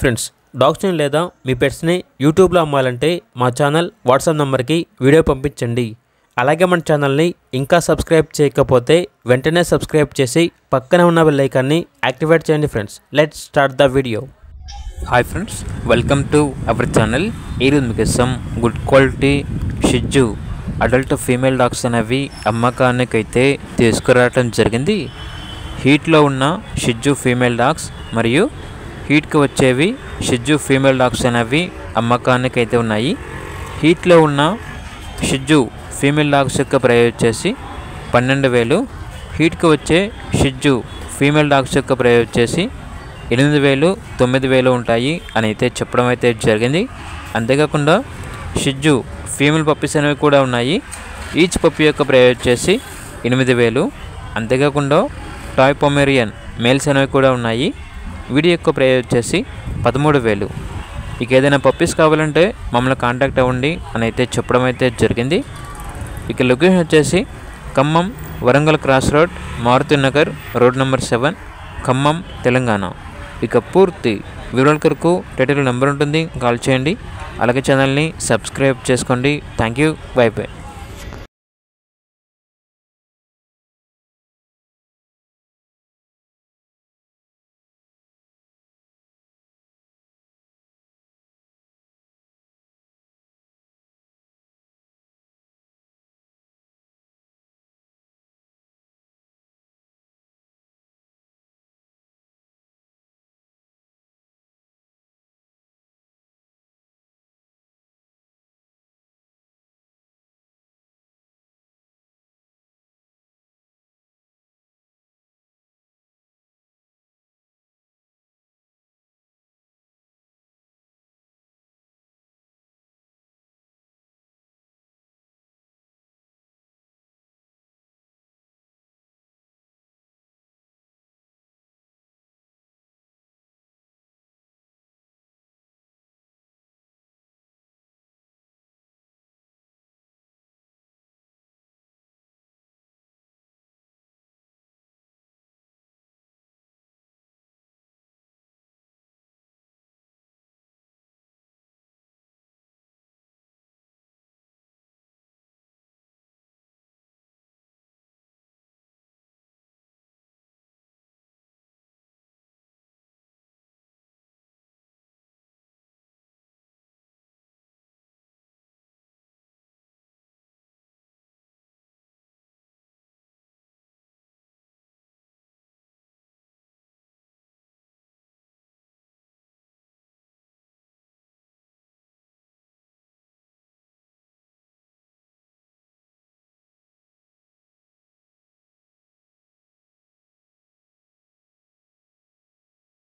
Friends, డాగ్స్ని లేదా మీ పెట్స్ని యూట్యూబ్లో అమ్మాలంటే మా ఛానల్ వాట్సాప్ నెంబర్కి వీడియో పంపించండి. అలాగే మన ఛానల్ని ఇంకా సబ్స్క్రైబ్ చేయకపోతే వెంటనే సబ్స్క్రైబ్ చేసి పక్కనే ఉన్న బెల్ ఐకాన్ని యాక్టివేట్ చేయండి. Friends, let's start the video. Hi friends, welcome to our channel. ఈరోజు మీకోసం గుడ్ క్వాలిటీ షిజ్జు అడల్ట్ ఫీమేల్ డాగ్స్ అనేవి అమ్మకానికైతే తీసుకురావడం జరిగింది. హీట్లో ఉన్న షిజ్జు ఫీమేల్ డాగ్స్ మరియు హీట్కి వచ్చేవి షిజ్జు ఫీమేల్ డాగ్స్ అనేవి అమ్మకానికైతే ఉన్నాయి. హీట్లో ఉన్న షిజ్జు ఫీమేల్ డాగ్స్ యొక్క ప్రైస్ వచ్చేసి 12,000. హీట్కి వచ్చే షిజ్జు ఫీమేల్ డాగ్స్ యొక్క ప్రైస్ వచ్చేసి 8,000, 9,000 ఉంటాయి అని అయితే చెప్పడం అయితే జరిగింది. అంతేకాకుండా షిజ్జు ఫీమేల్ పప్పీస్ అనేవి కూడా ఉన్నాయి. ఈచ్ పప్పీ యొక్క ప్రైస్ వచ్చేసి 8,000. అంతేకాకుండా టాయ్ పొమేరియన్ మేల్స్ అనేవి కూడా ఉన్నాయి. వీడి యొక్క ప్రైస్ వచ్చేసి 13,000. ఇక ఏదైనా పప్పీస్ కావాలంటే మమ్మల్ని కాంటాక్ట్ అవ్వండి అని అయితే చెప్పడం అయితే జరిగింది. ఇక లొకేషన్ వచ్చేసి Khammam Warangal cross road, Maruti Nagar road number 7, Khammam, Telangana. ఇక పూర్తి వివరాల కొరకు టైటిల్ నెంబర్ ఉంటుంది, కాల్ చేయండి. అలాగే ఛానల్ని సబ్స్క్రైబ్ చేసుకోండి. Thank you, by by.